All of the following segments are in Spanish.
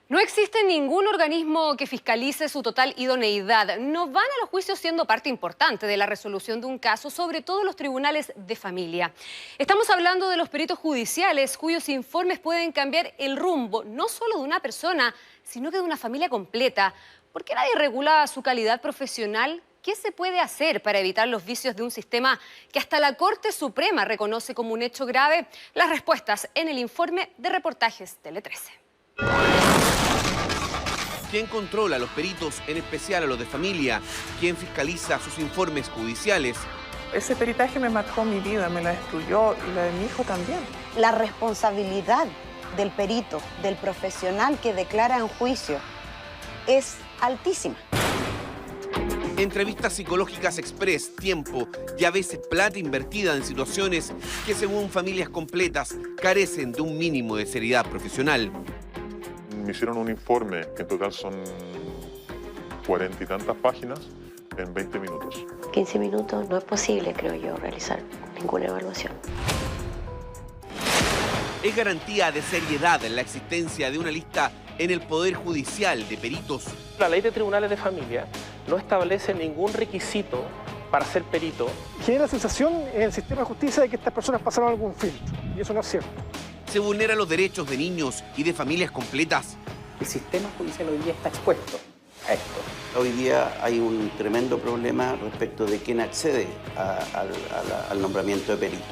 No existe ningún organismo que fiscalice su total idoneidad. No van a los juicios siendo parte importante de la resolución de un caso, sobre todo los tribunales de familia. Estamos hablando de los peritos judiciales, cuyos informes pueden cambiar el rumbo, no solo de una persona, sino que de una familia completa. ¿Por qué nadie regula su calidad profesional? ¿Qué se puede hacer para evitar los vicios de un sistema que hasta la Corte Suprema reconoce como un hecho grave? Las respuestas en el informe de Reportajes Tele 13. ¿Quién controla a los peritos, en especial a los de familia? ¿Quién fiscaliza sus informes judiciales? Ese peritaje me marcó mi vida, me la destruyó y la de mi hijo también. La responsabilidad del perito, del profesional que declara en juicio, es altísima. Entrevistas psicológicas express, tiempo y a veces plata invertida en situaciones que, según familias completas, carecen de un mínimo de seriedad profesional. Me hicieron un informe, que en total son 40 y tantas páginas, en 20 minutos. 15 minutos no es posible, creo yo, realizar ninguna evaluación. Es garantía de seriedad la existencia de una lista en el Poder Judicial de peritos. La ley de tribunales de familia no establece ningún requisito para ser perito. Genera la sensación en el sistema de justicia de que estas personas pasaron algún filtro, y eso no es cierto. Se vulneran los derechos de niños y de familias completas. El sistema judicial hoy día está expuesto a esto. Hoy día hay un tremendo problema respecto de quién accede al nombramiento de perito.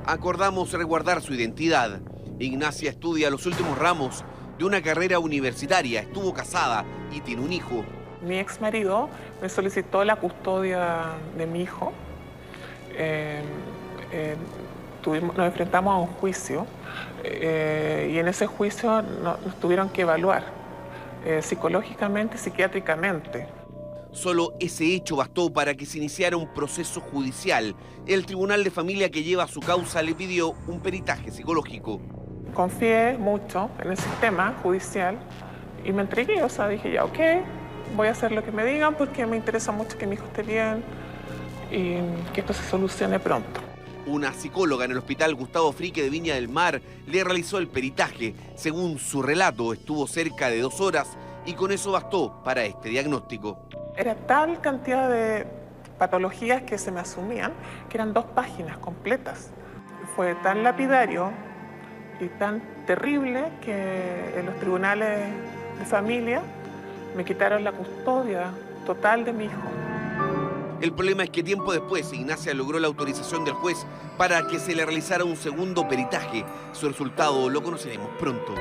Acordamos resguardar su identidad. Ignacia estudia los últimos ramos de una carrera universitaria, estuvo casada y tiene un hijo. Mi ex marido me solicitó la custodia de mi hijo. Nos enfrentamos a un juicio y en ese juicio nos tuvieron que evaluar psicológicamente y psiquiátricamente. Solo ese hecho bastó para que se iniciara un proceso judicial. El Tribunal de Familia que lleva su causa le pidió un peritaje psicológico. Confié mucho en el sistema judicial y me entregué, o sea, dije ya, ok, voy a hacer lo que me digan porque me interesa mucho que mi hijo esté bien y que esto se solucione pronto. Una psicóloga en el Hospital Gustavo Frique de Viña del Mar le realizó el peritaje. Según su relato, estuvo cerca de 2 horas y con eso bastó para este diagnóstico. Era tal cantidad de patologías que se me asumían que eran 2 páginas completas. Fue tan lapidario y tan terrible que en los tribunales de familia me quitaron la custodia total de mi hijo. El problema es que tiempo después Ignacia logró la autorización del juez para que se le realizara un segundo peritaje. Su resultado lo conoceremos pronto.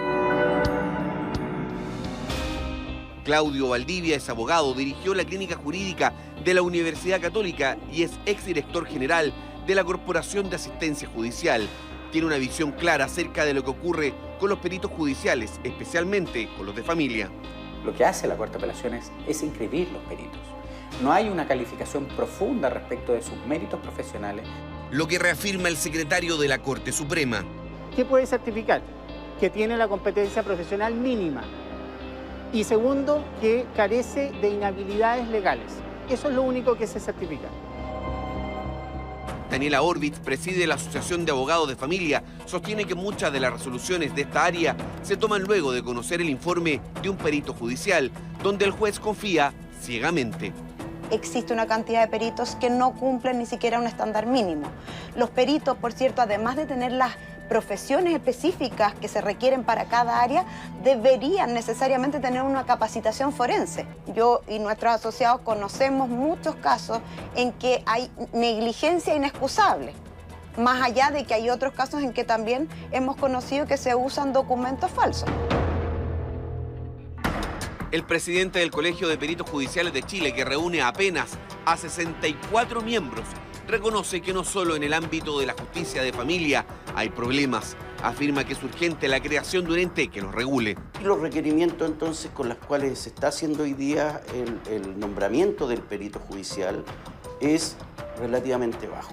Claudio Valdivia es abogado, dirigió la clínica jurídica de la Universidad Católica y es exdirector general de la Corporación de Asistencia Judicial. Tiene una visión clara acerca de lo que ocurre con los peritos judiciales, especialmente con los de familia. Lo que hace la Corte de Apelaciones es inscribir los peritos. No hay una calificación profunda respecto de sus méritos profesionales. Lo que reafirma el secretario de la Corte Suprema. ¿Qué puede certificar? Que tiene la competencia profesional mínima. Y segundo, que carece de inhabilidades legales. Eso es lo único que se certifica. Daniela Orbitz preside la Asociación de Abogados de Familia. Sostiene que muchas de las resoluciones de esta área se toman luego de conocer el informe de un perito judicial, donde el juez confía ciegamente. Existe una cantidad de peritos que no cumplen ni siquiera un estándar mínimo. Los peritos, por cierto, además de tener las profesiones específicas que se requieren para cada área, deberían necesariamente tener una capacitación forense. Yo y nuestros asociados conocemos muchos casos en que hay negligencia inexcusable, más allá de que hay otros casos en que también hemos conocido que se usan documentos falsos. El presidente del Colegio de Peritos Judiciales de Chile, que reúne apenas a 64 miembros, reconoce que no solo en el ámbito de la justicia de familia hay problemas. Afirma que es urgente la creación de un ente que los regule. Los requerimientos entonces con los cuales se está haciendo hoy día el nombramiento del perito judicial es relativamente bajo.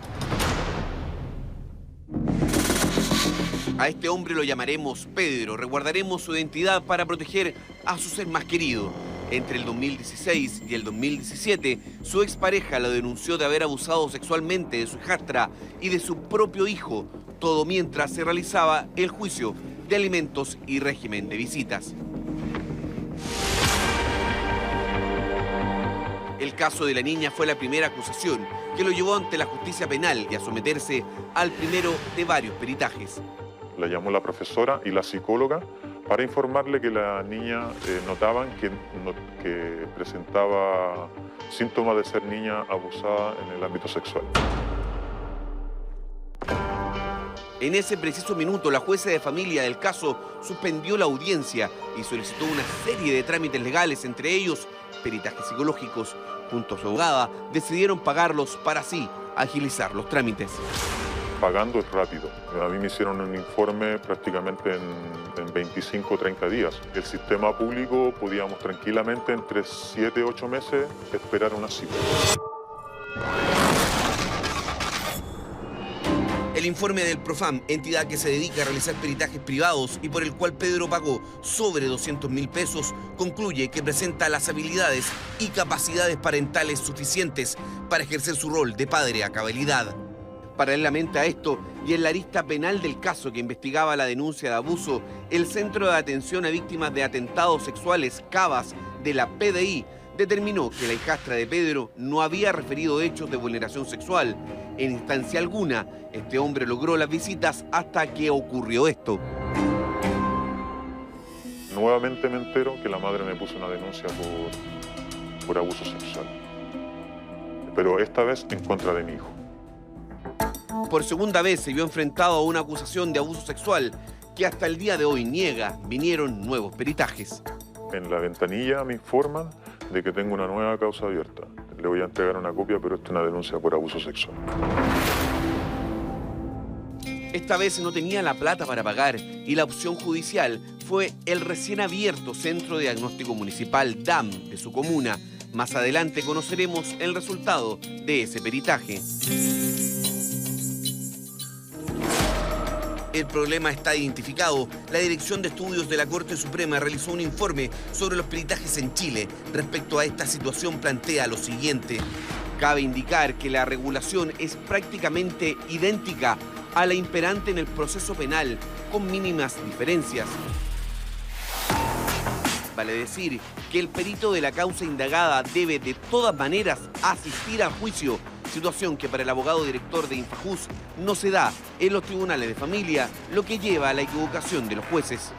A este hombre lo llamaremos Pedro. Resguardaremos su identidad para proteger a su ser más querido. Entre el 2016 y el 2017, su expareja lo denunció de haber abusado sexualmente de su hijastra y de su propio hijo, todo mientras se realizaba el juicio de alimentos y régimen de visitas. El caso de la niña fue la primera acusación que lo llevó ante la justicia penal y a someterse al primero de varios peritajes. La llamó la profesora y la psicóloga para informarle que la niña notaban que presentaba síntomas de ser niña abusada en el ámbito sexual. En ese preciso minuto, la jueza de familia del caso suspendió la audiencia y solicitó una serie de trámites legales, entre ellos peritajes psicológicos. Junto a su abogada, decidieron pagarlos para así agilizar los trámites. Pagando es rápido. A mí me hicieron un informe prácticamente en 25 o 30 días. El sistema público podíamos tranquilamente entre 7 o 8 meses esperar una cita. El informe del Profam, entidad que se dedica a realizar peritajes privados y por el cual Pedro pagó sobre 200.000 pesos, concluye que presenta las habilidades y capacidades parentales suficientes para ejercer su rol de padre a cabalidad. Paralelamente a esto, y en la arista penal del caso que investigaba la denuncia de abuso, el Centro de Atención a Víctimas de Atentados Sexuales, CAVAS, de la PDI, determinó que la hijastra de Pedro no había referido hechos de vulneración sexual. En instancia alguna, este hombre logró las visitas hasta que ocurrió esto. Nuevamente me entero que la madre me puso una denuncia por abuso sexual, pero esta vez en contra de mi hijo. Por segunda vez se vio enfrentado a una acusación de abuso sexual que hasta el día de hoy niega. Vinieron nuevos peritajes. En la ventanilla me informan de que tengo una nueva causa abierta. Le voy a entregar una copia, pero esta es una denuncia por abuso sexual. Esta vez no tenía la plata para pagar y la opción judicial fue el recién abierto Centro de Diagnóstico Municipal DAM de su comuna. Más adelante conoceremos el resultado de ese peritaje. El problema está identificado. La Dirección de Estudios de la Corte Suprema realizó un informe sobre los peritajes en Chile. Respecto a esta situación plantea lo siguiente. Cabe indicar que la regulación es prácticamente idéntica a la imperante en el proceso penal, con mínimas diferencias. Vale decir que el perito de la causa indagada debe de todas maneras asistir al juicio, situación que para el abogado director de Infajus no se da en los tribunales de familia, lo que lleva a la equivocación de los jueces.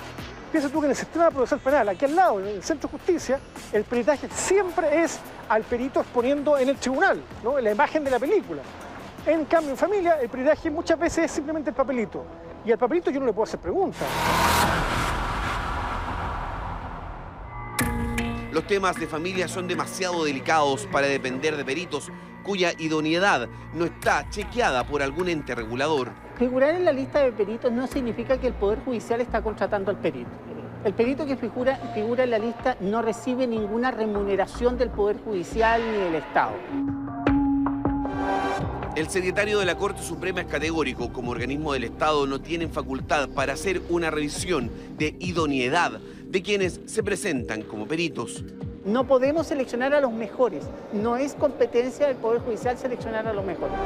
Piensa tú que en el sistema procesal penal, aquí al lado, en el Centro de Justicia, el peritaje siempre es al perito exponiendo en el tribunal, ¿no? En la imagen de la película. En cambio, en familia, el peritaje muchas veces es simplemente el papelito. Y al papelito yo no le puedo hacer preguntas. Los temas de familia son demasiado delicados para depender de peritos cuya idoneidad no está chequeada por algún ente regulador. Figurar en la lista de peritos no significa que el Poder Judicial está contratando al perito. El perito que figura en la lista no recibe ninguna remuneración del Poder Judicial ni del Estado. El secretario de la Corte Suprema es categórico. Como organismo del Estado no tienen facultad para hacer una revisión de idoneidad de quienes se presentan como peritos. No podemos seleccionar a los mejores. No es competencia del Poder Judicial seleccionar a los mejores.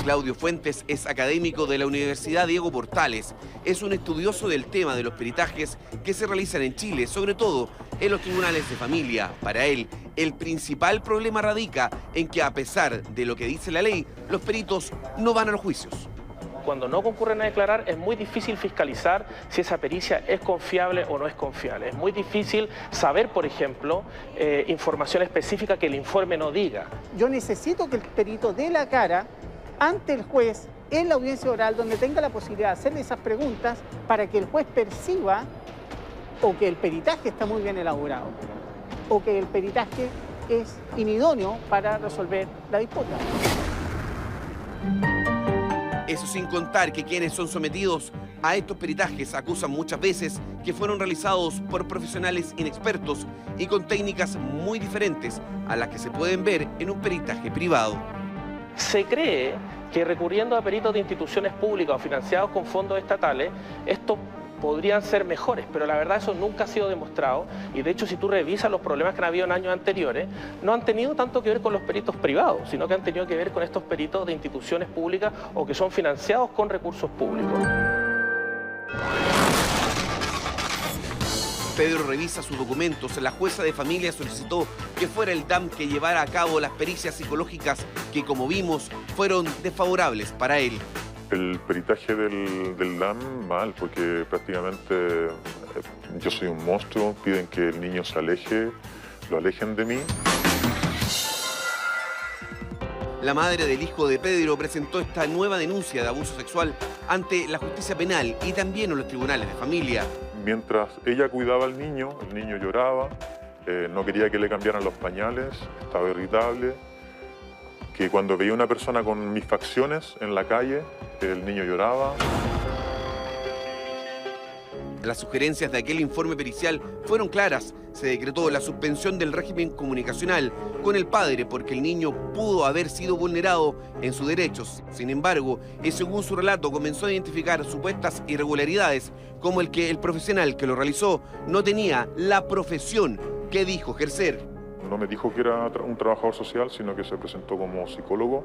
Claudio Fuentes es académico de la Universidad Diego Portales. Es un estudioso del tema de los peritajes que se realizan en Chile, sobre todo en los tribunales de familia. Para él, el principal problema radica en que, a pesar de lo que dice la ley, los peritos no van a los juicios. Cuando no concurren a declarar es muy difícil fiscalizar si esa pericia es confiable o no es confiable. Es muy difícil saber, por ejemplo, información específica que el informe no diga. Yo necesito que el perito dé la cara ante el juez en la audiencia oral, donde tenga la posibilidad de hacerle esas preguntas para que el juez perciba o que el peritaje está muy bien elaborado o que el peritaje es inidóneo para resolver la disputa. Eso sin contar que quienes son sometidos a estos peritajes acusan muchas veces que fueron realizados por profesionales inexpertos y con técnicas muy diferentes a las que se pueden ver en un peritaje privado. Se cree que recurriendo a peritos de instituciones públicas o financiados con fondos estatales, esto podrían ser mejores, pero la verdad eso nunca ha sido demostrado y de hecho si tú revisas los problemas que han habido en años anteriores, no han tenido tanto que ver con los peritos privados, sino que han tenido que ver con estos peritos de instituciones públicas o que son financiados con recursos públicos. Pedro revisa sus documentos. La jueza de familia solicitó que fuera el DAM que llevara a cabo las pericias psicológicas que, como vimos, fueron desfavorables para él. El peritaje del DAM mal, porque prácticamente yo soy un monstruo, piden que el niño se aleje, lo alejen de mí. La madre del hijo de Pedro presentó esta nueva denuncia de abuso sexual ante la justicia penal y también en los tribunales de familia. Mientras ella cuidaba al niño, el niño lloraba, no quería que le cambiaran los pañales, estaba irritable, que cuando veía una persona con mis facciones en la calle, el niño lloraba. Las sugerencias de aquel informe pericial fueron claras. Se decretó la suspensión del régimen comunicacional con el padre porque el niño pudo haber sido vulnerado en sus derechos. Sin embargo, según su relato, comenzó a identificar supuestas irregularidades, como el que el profesional que lo realizó no tenía la profesión que dijo ejercer. No me dijo que era un trabajador social, sino que se presentó como psicólogo.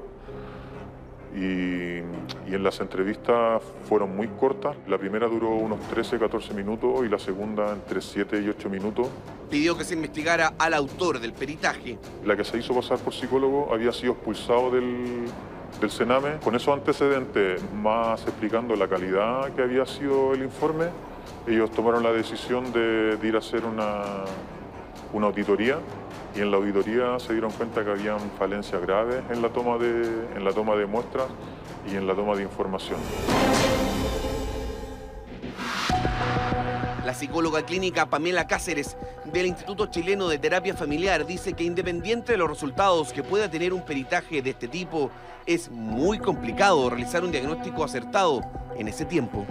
Y en las entrevistas fueron muy cortas. La primera duró unos 13-14 minutos y la segunda entre 7 y 8 minutos. Pidió que se investigara al autor del peritaje. La que se hizo pasar por psicólogo había sido expulsado del Sename. Con esos antecedentes, más explicando la calidad que había sido el informe, ellos tomaron la decisión de ir a hacer una auditoría. Y en la auditoría se dieron cuenta que habían falencias graves en la toma de muestras y en la toma de información. La psicóloga clínica Pamela Cáceres del Instituto Chileno de Terapia Familiar dice que independiente de los resultados que pueda tener un peritaje de este tipo, es muy complicado realizar un diagnóstico acertado en ese tiempo.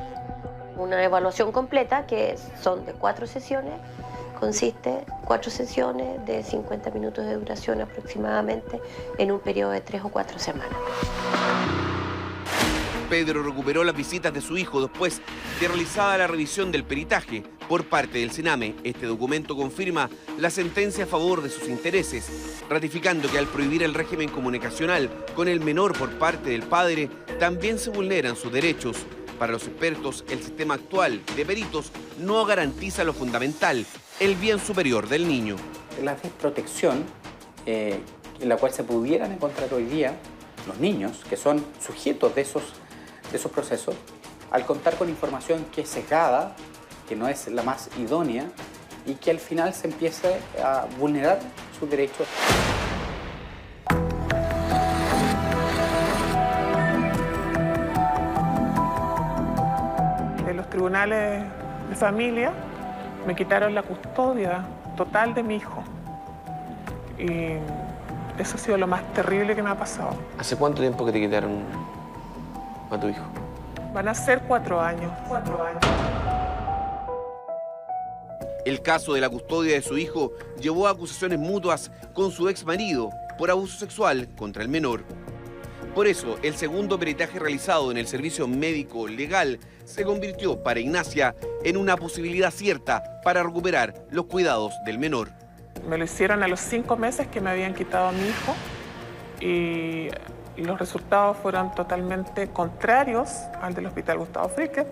Una evaluación completa, que son de 4 sesiones, consiste 4 sesiones de 50 minutos de duración aproximadamente en un periodo de 3 o 4 semanas. Pedro recuperó las visitas de su hijo después de realizada la revisión del peritaje por parte del Sename. Este documento confirma la sentencia a favor de sus intereses, ratificando que al prohibir el régimen comunicacional con el menor por parte del padre, también se vulneran sus derechos. Para los expertos, el sistema actual de peritos no garantiza lo fundamental, el bien superior del niño. La desprotección en la cual se pudieran encontrar hoy día los niños, que son sujetos de esos procesos, al contar con información que es sesgada, que no es la más idónea y que al final se empiece a vulnerar sus derechos. En los tribunales de familia me quitaron la custodia total de mi hijo. Y eso ha sido lo más terrible que me ha pasado. ¿Hace cuánto tiempo que te quitaron a tu hijo? Van a ser 4 años. 4 años. El caso de la custodia de su hijo llevó a acusaciones mutuas con su ex marido por abuso sexual contra el menor. Por eso, el segundo peritaje realizado en el servicio médico legal se convirtió para Ignacia en una posibilidad cierta para recuperar los cuidados del menor. Me lo hicieron a los 5 meses que me habían quitado a mi hijo y los resultados fueron totalmente contrarios al del Hospital Gustavo Fricke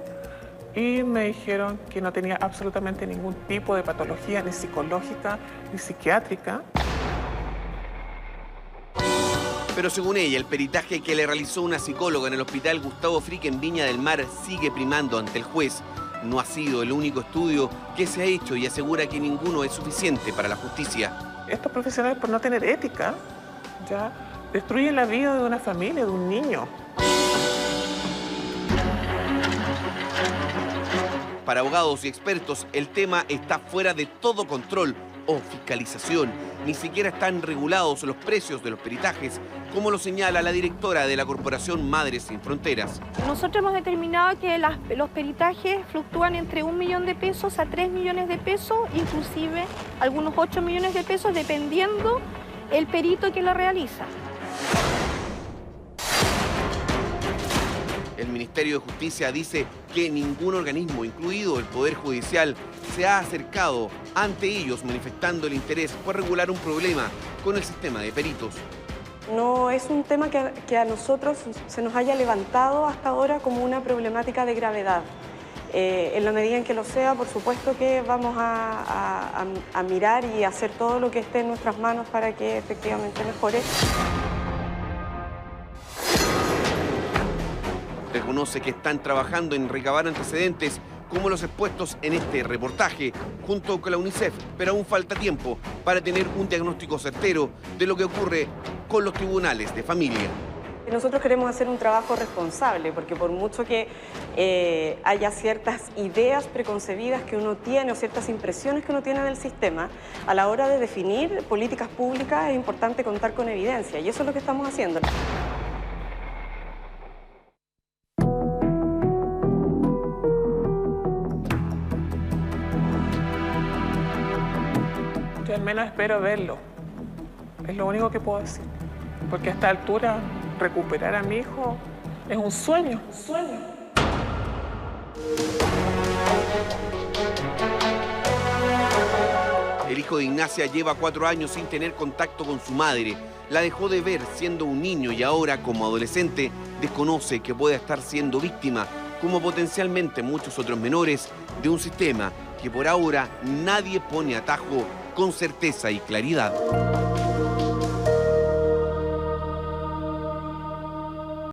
y me dijeron que no tenía absolutamente ningún tipo de patología, ni psicológica, ni psiquiátrica. Pero según ella, el peritaje que le realizó una psicóloga en el Hospital Gustavo Fricke en Viña del Mar sigue primando ante el juez. No ha sido el único estudio que se ha hecho y asegura que ninguno es suficiente para la justicia. Estos profesionales, por no tener ética, ya destruyen la vida de una familia, de un niño. Para abogados y expertos, el tema está fuera de todo control o fiscalización. Ni siquiera están regulados los precios de los peritajes, como lo señala la directora de la Corporación Madres Sin Fronteras. Nosotros hemos determinado que los peritajes fluctúan entre 1 millón de pesos a 3 millones de pesos, inclusive algunos 8 millones de pesos, dependiendo el perito que lo realiza. El Ministerio de Justicia dice que ningún organismo, incluido el Poder Judicial, se ha acercado ante ellos manifestando el interés por regular un problema con el sistema de peritos. No es un tema que a nosotros se nos haya levantado hasta ahora como una problemática de gravedad. En la medida en que lo sea, por supuesto que vamos a mirar y hacer todo lo que esté en nuestras manos para que efectivamente mejore. Reconoce que están trabajando en recabar antecedentes como los expuestos en este reportaje, junto con la UNICEF, pero aún falta tiempo para tener un diagnóstico certero de lo que ocurre con los tribunales de familia. Nosotros queremos hacer un trabajo responsable, porque por mucho que haya ciertas ideas preconcebidas que uno tiene o ciertas impresiones que uno tiene del sistema, a la hora de definir políticas públicas es importante contar con evidencia, y eso es lo que estamos haciendo. Yo al menos espero verlo. Es lo único que puedo decir. Porque a esta altura recuperar a mi hijo es un sueño. El hijo de Ignacia lleva 4 años sin tener contacto con su madre. La dejó de ver siendo un niño y ahora, como adolescente, desconoce que pueda estar siendo víctima, como potencialmente muchos otros menores, de un sistema que por ahora nadie pone atajo con certeza y claridad.